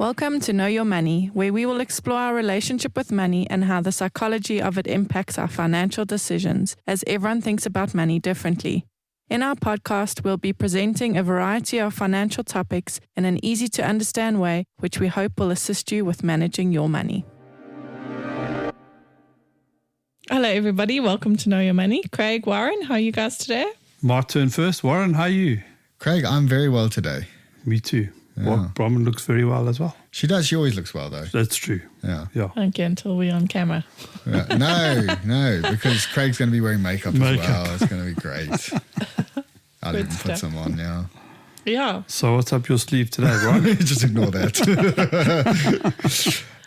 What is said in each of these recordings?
Welcome to Know Your Money, where we will explore our relationship with money and how the psychology of it impacts our financial decisions, as everyone thinks about money differently. In our podcast, we'll be presenting a variety of financial topics in an easy-to-understand way, which we hope will assist you with managing your money. Hello, everybody. Welcome to Know Your Money. Craig, Warren, how are you guys today? My turn first. Warren, how are you? Craig, I'm very well today. Me too. Yeah. Bronwyn looks very well as well. She does. She always looks well, though. That's true. Yeah. Okay, until we're on camera. No, because Craig's going to be wearing makeup as well. It's going to be great. I'll even put some on now. Yeah. So what's up your sleeve today, Warren? Just ignore that.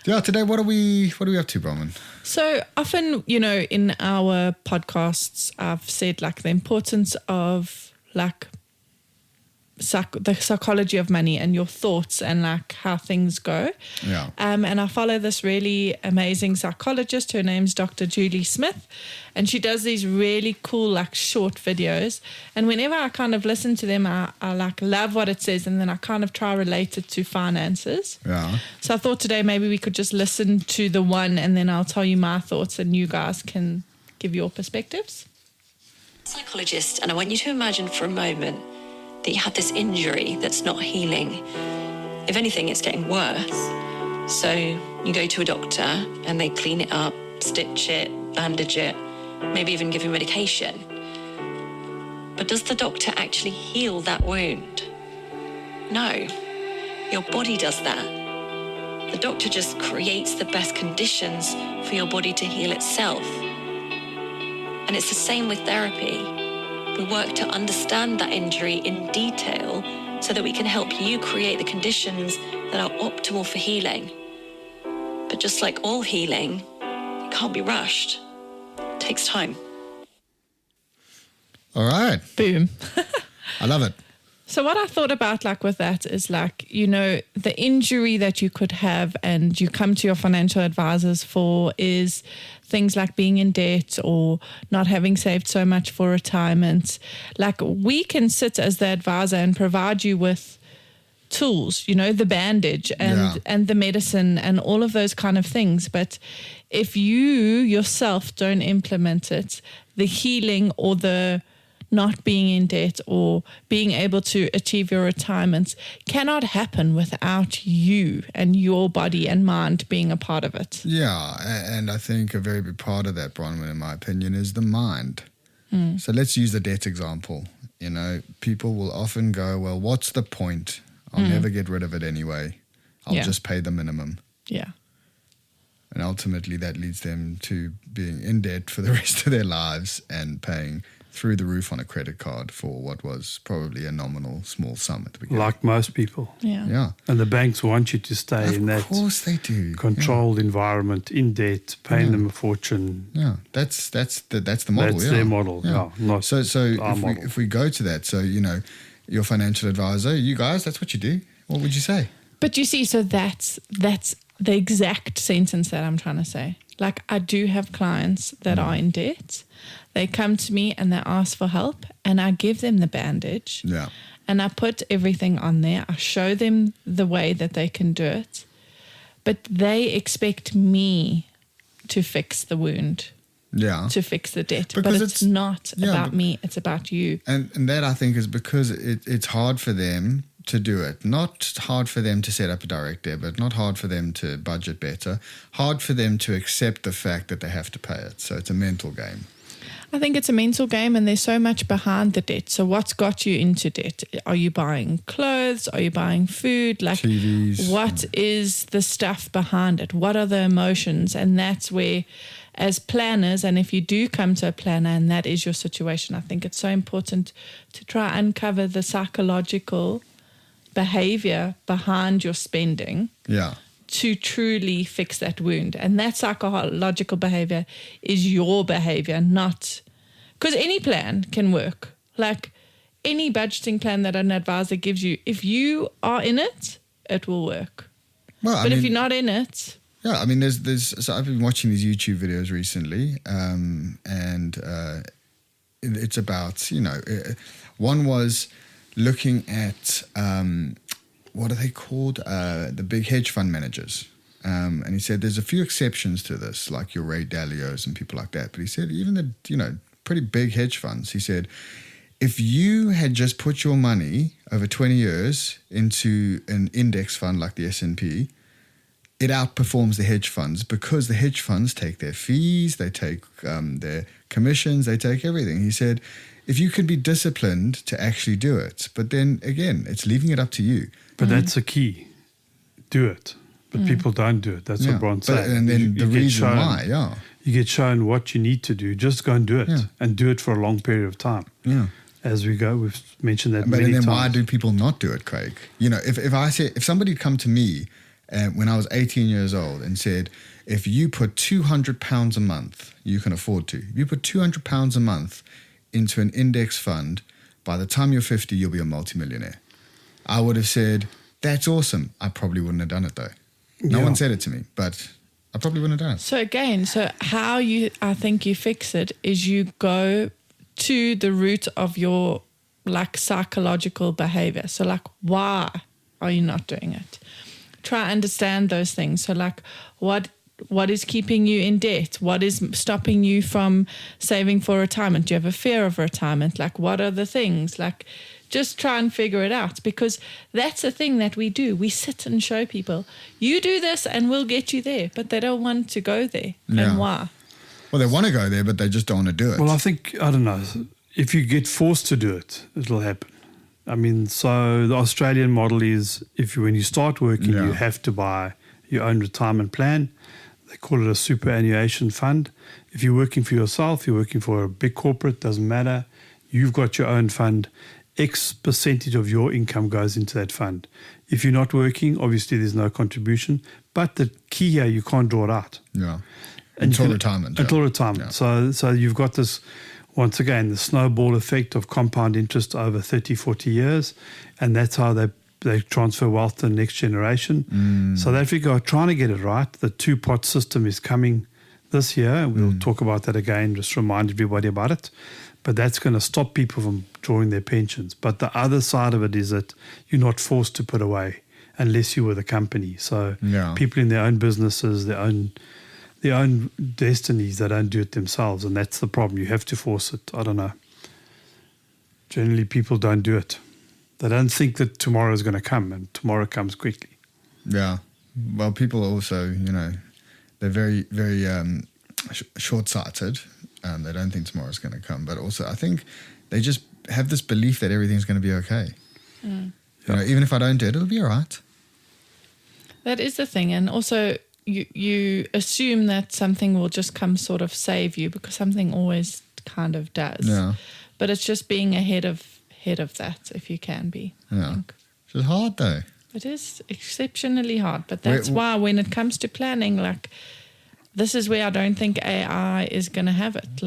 Yeah, today what are we up to, Bronwyn? So often, in our podcasts, I've said the importance of the psychology of money and your thoughts and how things go. Yeah. And I follow this really amazing psychologist. Her name's Dr. Julie Smith, and she does these really cool short videos. And whenever I kind of listen to them, I love what it says, and then I kind of try relate it to finances. Yeah. So I thought today maybe we could just listen to the one, and then I'll tell you my thoughts, and you guys can give your perspectives. Psychologist, and I want you to imagine for a moment that you had this injury that's not healing. If anything, it's getting worse. So you go to a doctor and they clean it up, stitch it, bandage it, maybe even give you medication. But does the doctor actually heal that wound? No, your body does that. The doctor just creates the best conditions for your body to heal itself. And it's the same with therapy. We work to understand that injury in detail so that we can help you create the conditions that are optimal for healing. But just like all healing, it can't be rushed. It takes time. All right. Boom. I love it. So what I thought about with that is the injury that you could have and you come to your financial advisors for is things like being in debt or not having saved so much for retirement. We can sit as the advisor and provide you with tools, the bandage and the medicine and all of those kind of things. But if you yourself don't implement it, the healing or the not being in debt or being able to achieve your retirement cannot happen without you and your body and mind being a part of it. Yeah, and I think a very big part of that, Bronwyn, in my opinion, is the mind. So let's use the debt example. People will often go, well, what's the point? I'll never get rid of it anyway. I'll just pay the minimum. Yeah. And ultimately that leads them to being in debt for the rest of their lives and paying through the roof on a credit card for what was probably a nominal small sum at the beginning. Like most people. Yeah. And the banks want you to stay in that of course they do. Controlled environment, in debt, paying them a fortune. Yeah, that's the model. That's their model. Yeah. Not so our model. if we go to that, your financial advisor, you guys, that's what you do. What would you say? But you see, so that's the exact sentence that I'm trying to say. I do have clients that are in debt. They come to me and they ask for help, and I give them the bandage. Yeah. And I put everything on there. I show them the way that they can do it. But they expect me to fix the wound. Yeah. To fix the debt. Because but it's not about me, it's about you. And that, I think, is because it's hard for them to do it. Not hard for them to set up a direct debit, not hard for them to budget better, hard for them to accept the fact that they have to pay it. So it's a mental game. I think it's a mental game, and there's so much behind the debt. So what's got you into debt? Are you buying clothes? Are you buying food? TVs. What is the stuff behind it? What are the emotions? And that's where, as planners, and if you do come to a planner and that is your situation, I think it's so important to try and uncover the psychological behavior behind your spending. Yeah. To truly fix that wound. And that psychological behavior is your behavior, not... Because any plan can work. Any budgeting plan that an advisor gives you, if you are in it, it will work. Well, but if you're not in it... Yeah, so I've been watching these YouTube videos recently, and it's about, one was looking at what are they called? The big hedge fund managers. And he said there's a few exceptions to this, like your Ray Dalios and people like that. But he said even the, pretty big hedge funds, he said, if you had just put your money over 20 years into an index fund like the S&P, it outperforms the hedge funds because the hedge funds take their fees, they take their commissions, they take everything. He said, if you could be disciplined to actually do it, but then again, it's leaving it up to you. But that's the key. Do it. But people don't do it. That's what Bron said. And then the reason why, you get shown what you need to do. Just go and do it, and do it for a long period of time. Yeah. As we go, we've mentioned that many times. But then why do people not do it, Craig? If somebody had come to me when I was 18 years old and said, if you put £200 a month, you can afford to. If you put £200 a month into an index fund, by the time you're 50, you'll be a multimillionaire. I would have said, that's awesome. I probably wouldn't have done it though. No one said it to me, but I probably wouldn't have done it. So again, how I think you fix it is you go to the root of your psychological behavior. So why are you not doing it? Try to understand those things. So what is keeping you in debt? What is stopping you from saving for retirement? Do you have a fear of retirement? What are the things? Just try and figure it out, because that's the thing that we do. We sit and show people, you do this and we'll get you there, but they don't want to go there. Yeah. And why? Well, they want to go there, but they just don't want to do it. Well, I don't know, if you get forced to do it, it'll happen. I mean, so the Australian model is when you start working, you have to buy your own retirement plan. They call it a superannuation fund. If you're working for yourself, you're working for a big corporate, doesn't matter. You've got your own fund. X percentage of your income goes into that fund. If you're not working, obviously there's no contribution. But the key here, you can't draw it out. Yeah. Until retirement. Until retirement. Yeah. So you've got this, once again, the snowball effect of compound interest over 30, 40 years. And that's how they transfer wealth to the next generation. South Africa are trying to get it right. The two-pot system is coming this year. And we'll talk about that again, just remind everybody about it. But that's going to stop people from drawing their pensions. But the other side of it is that you're not forced to put away unless you're with a company. So people in their own businesses, their own destinies, they don't do it themselves. And that's the problem. You have to force it. I don't know. Generally, people don't do it. They don't think that tomorrow is going to come, and tomorrow comes quickly. Yeah. Well, people also, they're very, very short-sighted. They don't think tomorrow's going to come. But also, I think they just have this belief that everything's going to be okay. Even if I don't do it, it'll be all right. That is the thing. And also, you assume that something will just come sort of save you, because something always kind of does. Yeah. But it's just being ahead of that, if you can be. Yeah. It's hard, though. It is exceptionally hard. But that's why when it comes to planning, this is where I don't think AI is going to have it.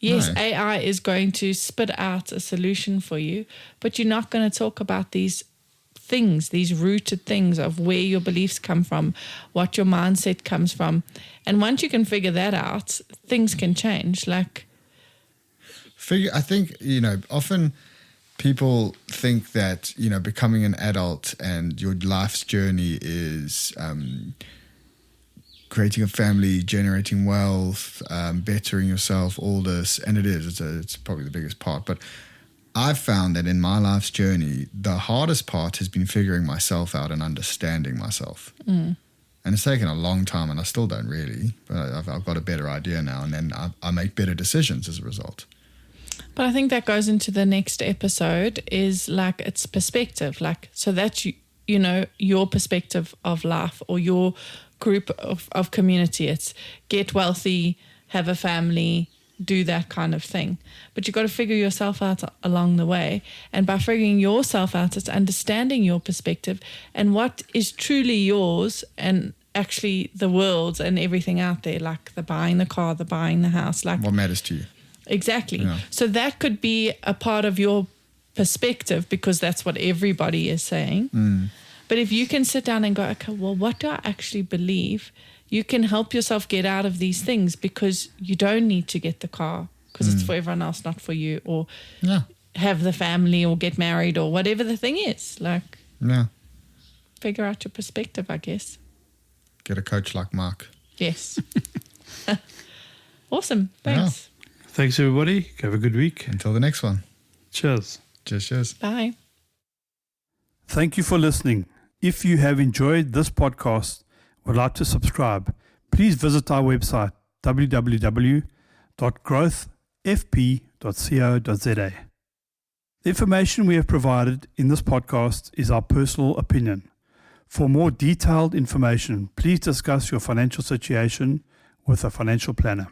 Yes, no. AI is going to spit out a solution for you, but you're not going to talk about these things, these rooted things of where your beliefs come from, what your mindset comes from. And once you can figure that out, things can change. I think, often people think that, becoming an adult and your life's journey is creating a family, generating wealth, bettering yourself, all this. And it is. It's probably the biggest part. But I've found that in my life's journey, the hardest part has been figuring myself out and understanding myself. And it's taken a long time, and I still don't really. But I've got a better idea now, and then I make better decisions as a result. But I think that goes into the next episode is it's perspective. So that's, your perspective of life or your group of community. It's get wealthy, have a family, do that kind of thing. But you've got to figure yourself out along the way. And by figuring yourself out, it's understanding your perspective and what is truly yours and actually the world's and everything out there, the buying the car, the buying the house. What matters to you. Exactly. Yeah. So that could be a part of your perspective because that's what everybody is saying. But if you can sit down and go, okay, well, what do I actually believe? You can help yourself get out of these things because you don't need to get the car because it's for everyone else, not for you, or have the family or get married or whatever the thing is. Yeah. Figure out your perspective, I guess. Get a coach like Mark. Yes. Awesome. Thanks. Thanks, everybody. Have a good week. Until the next one. Cheers. Cheers. Bye. Thank you for listening. If you have enjoyed this podcast, would like to subscribe, please visit our website, www.growthfp.co.za. The information we have provided in this podcast is our personal opinion. For more detailed information, please discuss your financial situation with a financial planner.